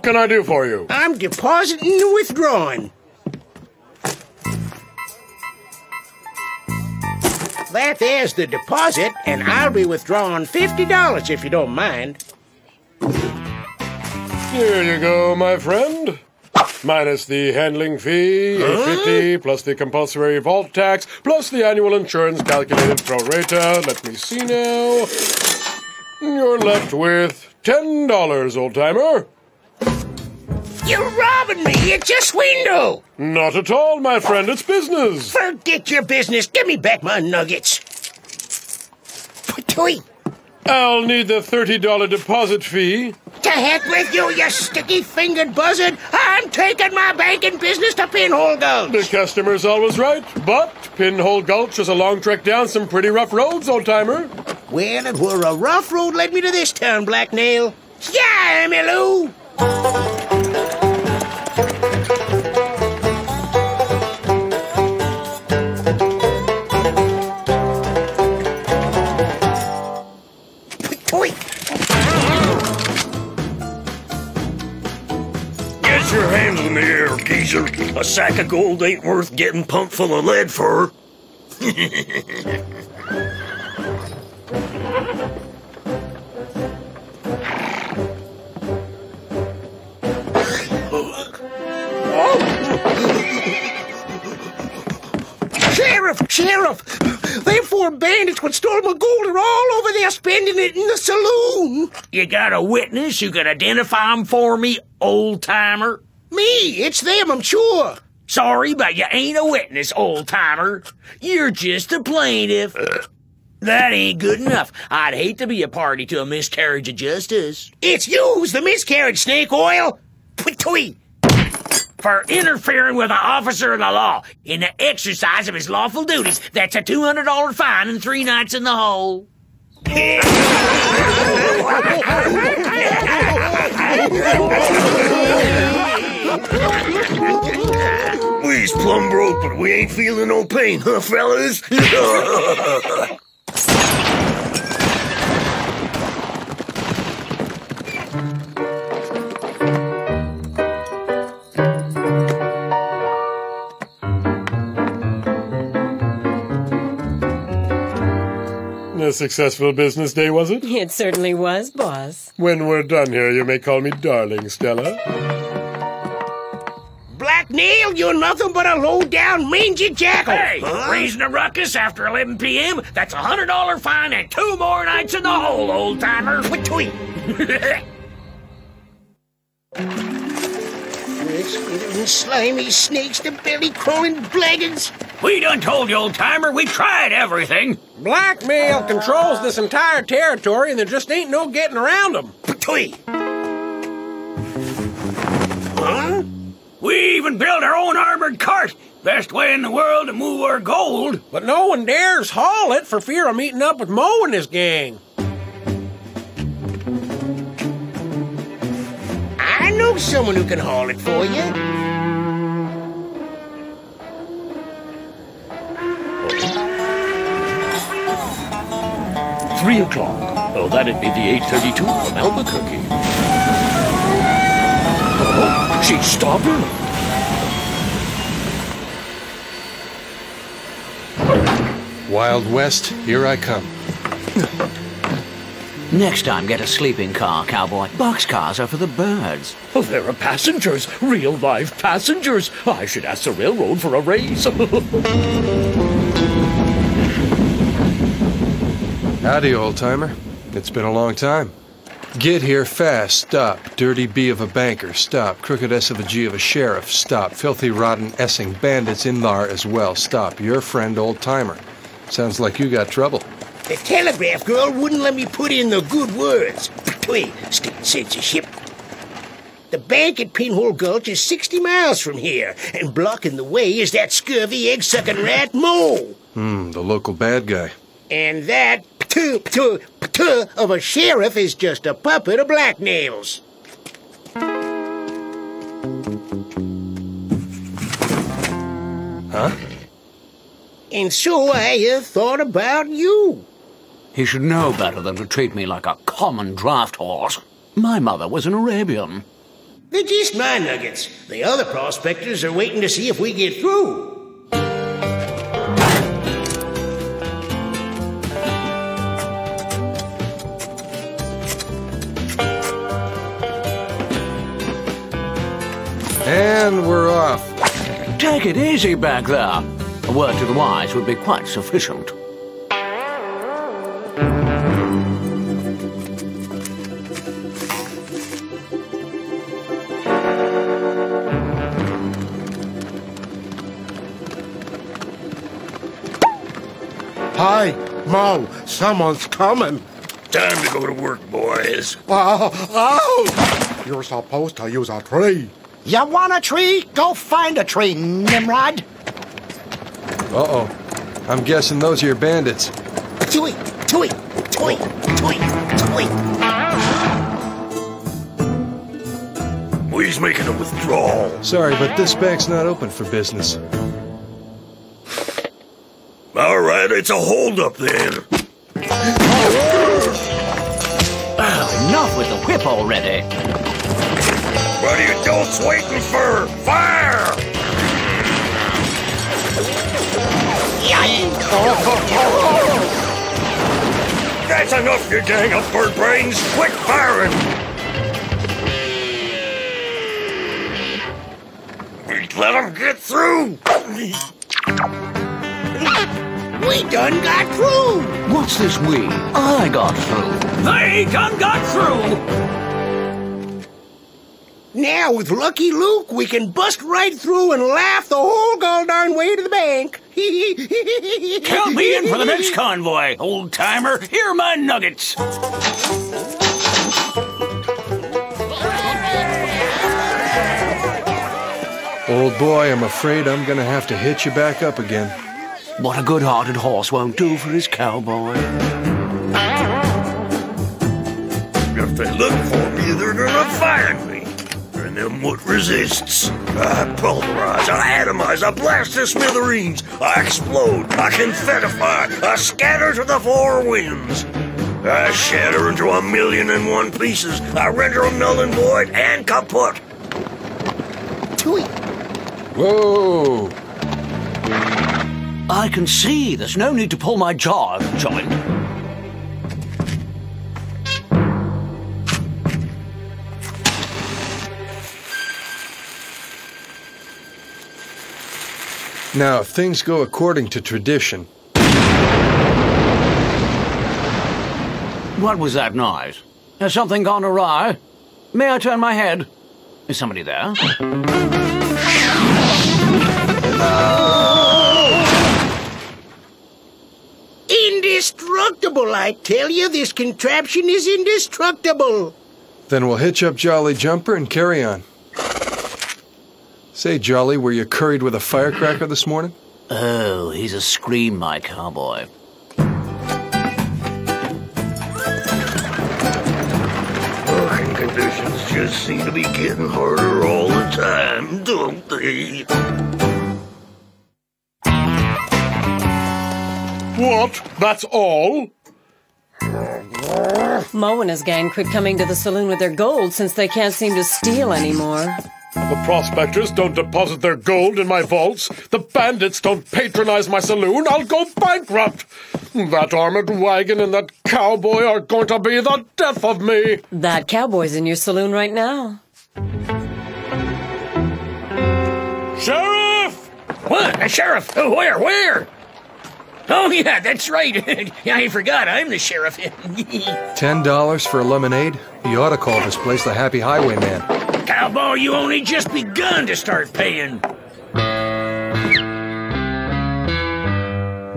What can I do for you? I'm depositing and withdrawing. That there's the deposit, and I'll be withdrawing $50 if you don't mind. Here you go, my friend. Minus the handling fee, $8.50, plus the compulsory vault tax, plus the annual insurance calculated pro rata. Let me see now. You're left with $10, old-timer. You're robbing me. It's a swindle. Not at all, my friend. It's business. Forget your business. Give me back my nuggets. Patoy. I'll need the $30 deposit fee. To heck with you, you sticky-fingered buzzard. I'm taking my banking business to Pinhole Gulch. The customer's always right, but Pinhole Gulch is a long trek down some pretty rough roads, old-timer. Well, it were a rough road led me to this town, Black Nail. Yeah, Lou. Get your hands in the air, geezer. A sack of gold ain't worth getting pumped full of lead for. Sheriff! Them four bandits what stole my gold are all over there spending it in the saloon. You got a witness who can identify them for me, old-timer? Me, it's them, I'm sure. Sorry, but you ain't a witness, old-timer. You're just a plaintiff. That ain't good enough. I'd hate to be a party to a miscarriage of justice. It's you who's the miscarriage, Snake Oil. Pwee! For interfering with an officer of the law in the exercise of his lawful duties. That's a $200 fine and 3 nights in the hole. We's plumb broke, but we ain't feeling no pain, huh, fellas? A successful business day, was it? It certainly was, boss. When we're done here, you may call me darling, Stella. Black Nail, you're nothing but a low-down mangy jackal. Hey, raising a ruckus after 11 p.m., that's a $100 fine and 2 more nights in the hole, old-timer. Pwee! Slimy snakes, the belly-crawling blackguards. We done told you, old-timer, we tried everything. Blackmail controls this entire territory, and there just ain't no getting around them. Pwee! Huh? We even built our own armored cart. Best way in the world to move our gold. But no one dares haul it for fear of meeting up with Mo and his gang. I know someone who can haul it for you. 3 o'clock. Oh, that'd be the 8:32 from Albuquerque. Oh, she's stopping. Wild West, here I come. Next time, get a sleeping car, cowboy. Boxcars are for the birds. Oh, there are passengers. Real live passengers. I should ask the railroad for a raise. Howdy, old-timer. It's been a long time. Get here fast, stop. Dirty B of a banker, stop. Crooked S of a G of a sheriff, stop. Filthy, rotten Essing bandits in thar as well, stop. Your friend, old-timer. Sounds like you got trouble. The telegraph girl wouldn't let me put in the good words. Pwee! State censorship. The bank at Pinhole Gulch is 60 miles from here, and blocking the way is that scurvy egg-sucking rat Mo. The local bad guy. And that of a sheriff is just a puppet of Black Nail's. Huh? And so I thought about you. He should know better than to treat me like a common draft horse. My mother was an Arabian. They're just my nuggets. The other prospectors are waiting to see if we get through. And we're off. Take it easy back there. A word to the wise would be quite sufficient. Hi, Mo, someone's coming. Time to go to work, boys. Oh! You're supposed to use a tree. You want a tree? Go find a tree, Nimrod. Uh-oh. I'm guessing those are your bandits. Tui, tui, tui, tui, tui. He's making a withdrawal. Sorry, but this bank's not open for business. All right, it's a holdup then. Oh, enough with the whip already. What are you adults waiting for? Fire! That's enough, you gang of bird brains. Quit firing! Let them get through! We done got through. What's this we? I got through. They done got through! Now, with Lucky Luke, we can bust right through and laugh the whole gol darn way to the bank. Count me in for the next convoy, old-timer. Here are my nuggets. Old boy, I'm afraid I'm gonna have to hitch you back up again. What a good-hearted horse won't do for his cowboy. If they look for me, they're gonna find me. And then what resists? I pulverize, I atomize, I blast to smithereens, I explode, I confetify, I scatter to the four winds. I shatter into 1,000,001 pieces, I render them null and void and kaput. Tui. Whoa! I can see there's no need to pull my jaw out of joint. Now, if things go according to tradition... What was that noise? Has something gone awry? May I turn my head? Is somebody there? Indestructible, I tell you. This contraption is indestructible. Then we'll hitch up Jolly Jumper and carry on. Say, Jolly, were you curried with a firecracker this morning? Oh, he's a scream, my cowboy. Working conditions just seem to be getting harder all the time, don't they? What? That's all? Mo and his gang quit coming to the saloon with their gold since they can't seem to steal anymore. The prospectors don't deposit their gold in my vaults. The bandits don't patronize my saloon. I'll go bankrupt. That armored wagon and that cowboy are going to be the death of me. That cowboy's in your saloon right now. Sheriff! What? A sheriff? Oh, where? Oh, yeah, that's right. Yeah, I forgot. I'm the sheriff. $10 for a lemonade? You ought to call this place the Happy Highwayman. Cowboy, you only just begun to start paying.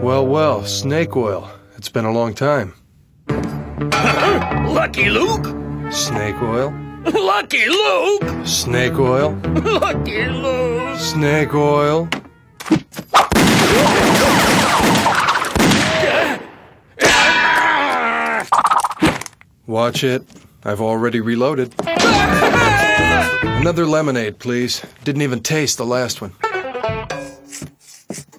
Well, snake oil. It's been a long time. Lucky Luke? Snake oil? Lucky Luke? Snake oil? Lucky Luke? Snake oil? Watch it. I've already reloaded. Another lemonade, please. Didn't even taste the last one.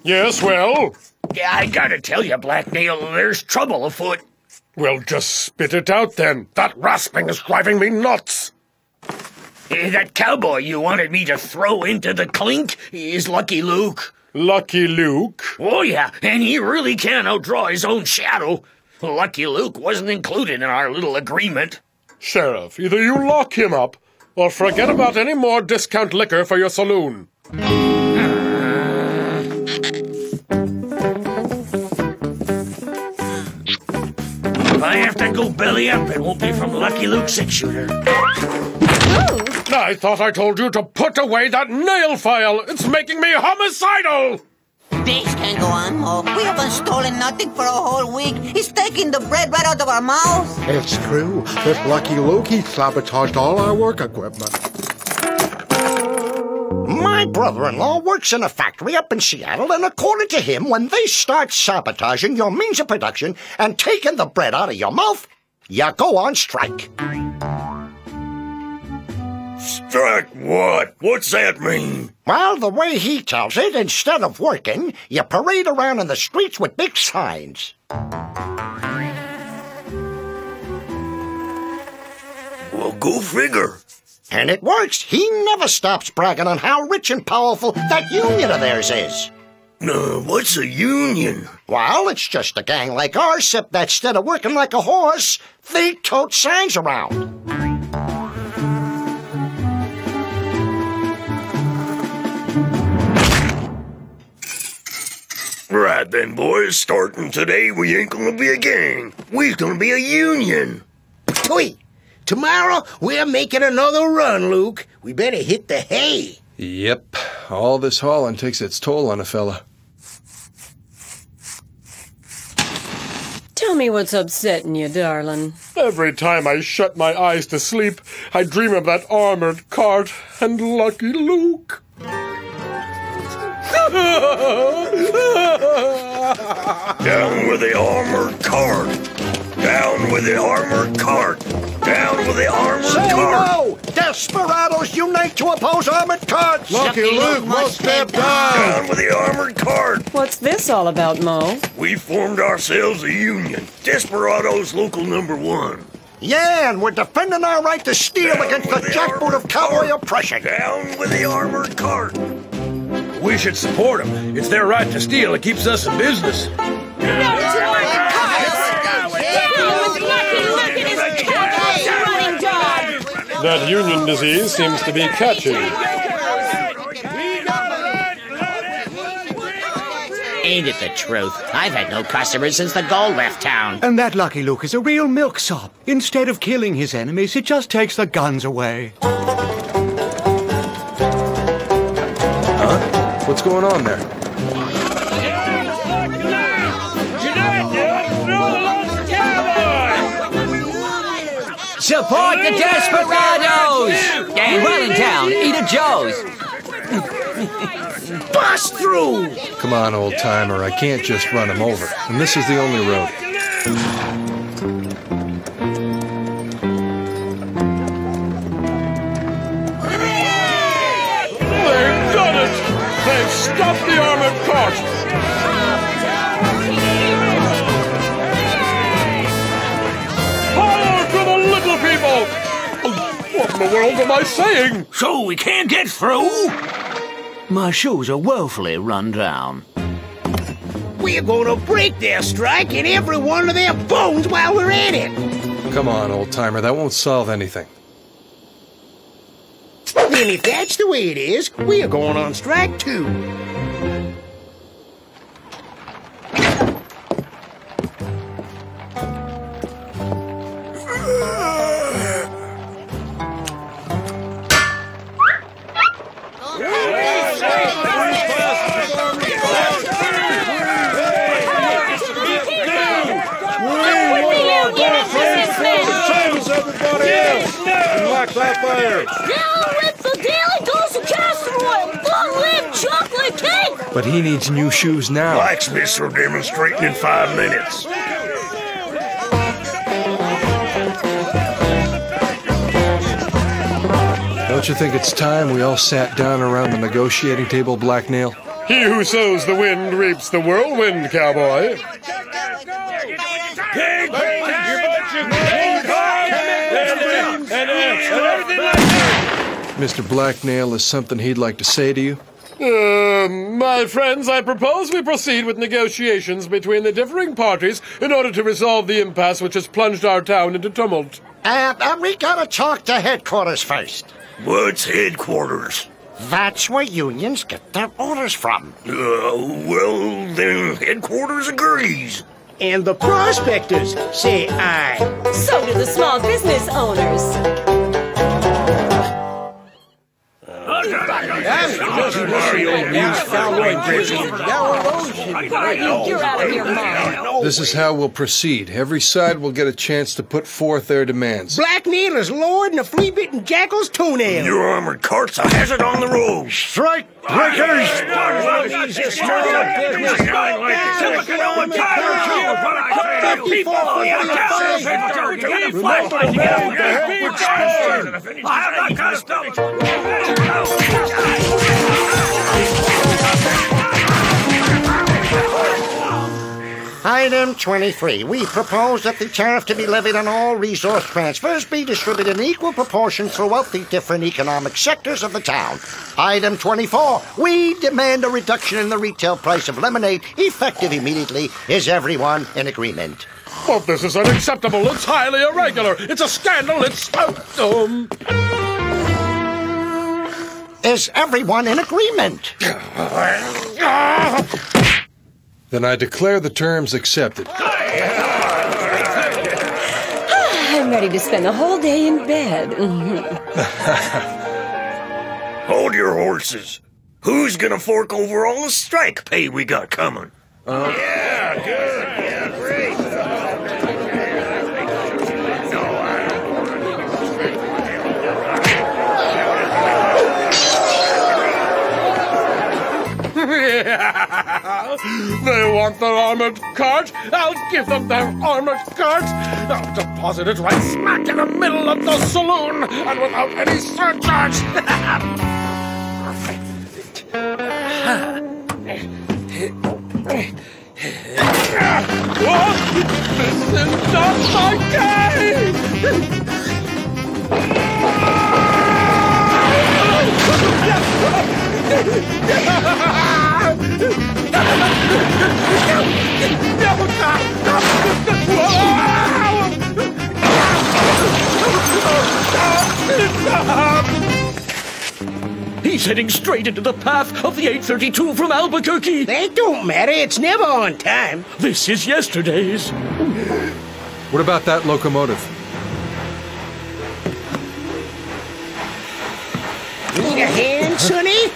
Yes, well? Yeah, I gotta tell you, Blacknail, there's trouble afoot. Well, just spit it out then. That rasping is driving me nuts. That cowboy you wanted me to throw into the clink is Lucky Luke. Lucky Luke? Oh, yeah, and he really can outdraw his own shadow. Lucky Luke wasn't included in our little agreement. Sheriff, either you lock him up, or forget about any more discount liquor for your saloon. If I have to go belly up, it won't be from Lucky Luke's six-shooter. I thought I told you to put away that nail file. It's making me homicidal. This can't go on, Mo. We haven't stolen nothing for a whole week. He's taking the bread right out of our mouths. It's true. This Lucky Luke, he sabotaged all our work equipment. My brother-in-law works in a factory up in Seattle, and according to him, when they start sabotaging your means of production and taking the bread out of your mouth, you go on strike. Strike what? What's that mean? Well, the way he tells it, instead of working, you parade around in the streets with big signs. Well, go figure. And it works. He never stops bragging on how rich and powerful that union of theirs is. What's a union? Well, it's just a gang like ours, except that instead of working like a horse, they tote signs around. Right then, boys. Starting today, we ain't gonna be a gang. We's gonna be a union. Wait. Tomorrow, we're making another run, Luke. We better hit the hay. Yep. All this hauling takes its toll on a fella. Tell me what's upsetting you, darling. Every time I shut my eyes to sleep, I dream of that armored cart and Lucky Luke. Down with the armored cart. Down with the armored cart. Down with the armored Say cart. no! Desperados unite to oppose armored carts! Lucky Luke must step down! Down with the armored cart. What's this all about, Mo? We formed ourselves a union. Desperados Local Number 1. Yeah, and we're defending our right to steal Down against with the the jackboot of armored cowboy cart. oppression. Down with the armored cart. We should support them. It's their right to steal. It keeps us in business. That union disease seems to be catching. Ain't it the truth? I've had no customers since the gold left town. And that Lucky Luke is a real milksop. Instead of killing his enemies, it just takes the guns away. Huh? What's going on there? Support the Desperados! And well in town, eat at Joe's. Bust through! Come on, old-timer, I can't just run him over. And this is the only road. They've done it! They've stopped the armored cart! Power to the little people! What in the world am I saying? So we can't get through? My shoes are woefully run down. We're gonna break their strike and every one of their bones while we're at it. Come on, old-timer, that won't solve anything. Then if that's the way it is, we're going on strike too. But he needs new shoes now. Blacksmiths are demonstrating in 5 minutes. Don't you think it's time we all sat down around the negotiating table, Black Nail? He who sows the wind reaps the whirlwind, cowboy. Mr. Blacknail has something he'd like to say to you? My friends, I propose we proceed with negotiations between the differing parties in order to resolve the impasse which has plunged our town into tumult. We gotta talk to headquarters first. What's headquarters? That's where unions get their orders from. Well, then headquarters agrees. And the prospectors say aye. So do the small business owners. You're out of your mind. This is how we'll proceed. Every side will get a chance to put forth their demands. Blacknail is lowered and a flea-bitten jackal's toenail. Your armored cart's a hazard on the road. Strike breakers! Item 23. We propose that the tariff to be levied on all resource transfers be distributed in equal proportion throughout the different economic sectors of the town. Item 24. We demand a reduction in the retail price of lemonade, effective immediately. Is everyone in agreement? But this is unacceptable. It's highly irregular. It's a scandal. It's... Is everyone in agreement? Then I declare the terms accepted. I'm ready to spend the whole day in bed. Hold your horses. Who's gonna fork over all the strike pay we got coming? Yeah, good. Yeah, great. They want their armored cart. I'll give them their armored cart. I'll deposit it right smack in the middle of the saloon and without any surcharge. What? This is not my game! He's heading straight into the path of the 832 from Albuquerque. That don't matter. It's never on time. This is yesterday's. What about that locomotive? Need a hand, Sonny?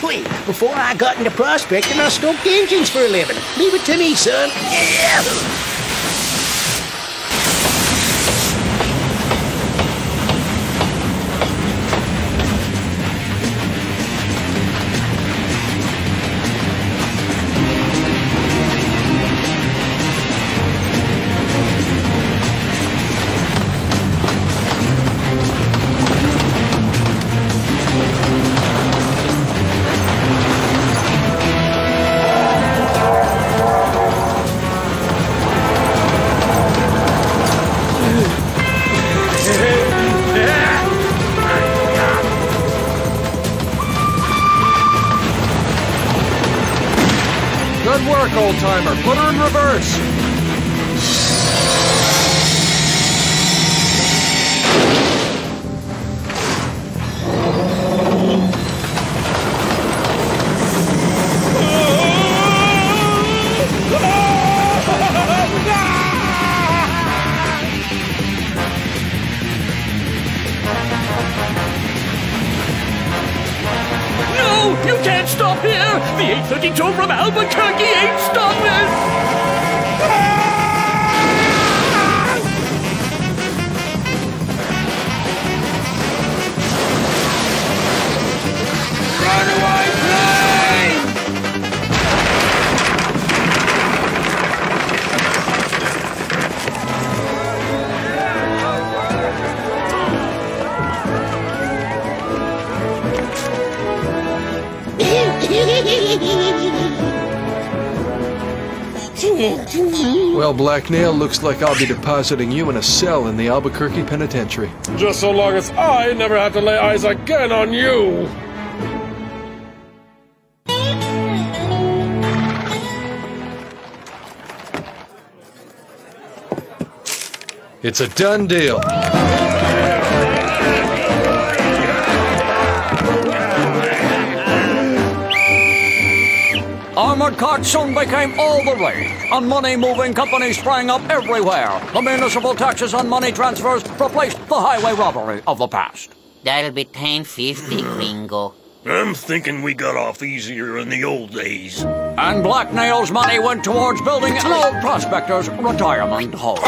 Wait, before I got into prospecting, I stoked engines for a living. Leave it to me, son. Yeah. Good work, old-timer. Put her in reverse. No, you can't stop here. The 832 from Albuquerque ain't stopping. Runaway train! Well, Black Nail, looks like I'll be depositing you in a cell in the Albuquerque Penitentiary. Just so long as I never have to lay eyes again on you. It's a done deal. Armored carts soon became all the rage, and money-moving companies sprang up everywhere. The municipal taxes on money transfers replaced the highway robbery of the past. That'll be 10.50, gringo. I'm thinking we got off easier in the old days. And Black Nail's money went towards building an old prospector's retirement home.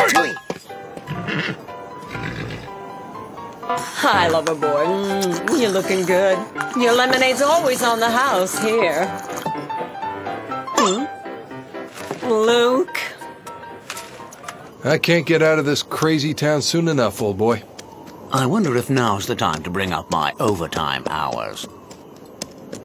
Hi, lover boy. You're looking good. Your lemonade's always on the house here. Luke? I can't get out of this crazy town soon enough, old boy. I wonder if now's the time to bring up my overtime hours.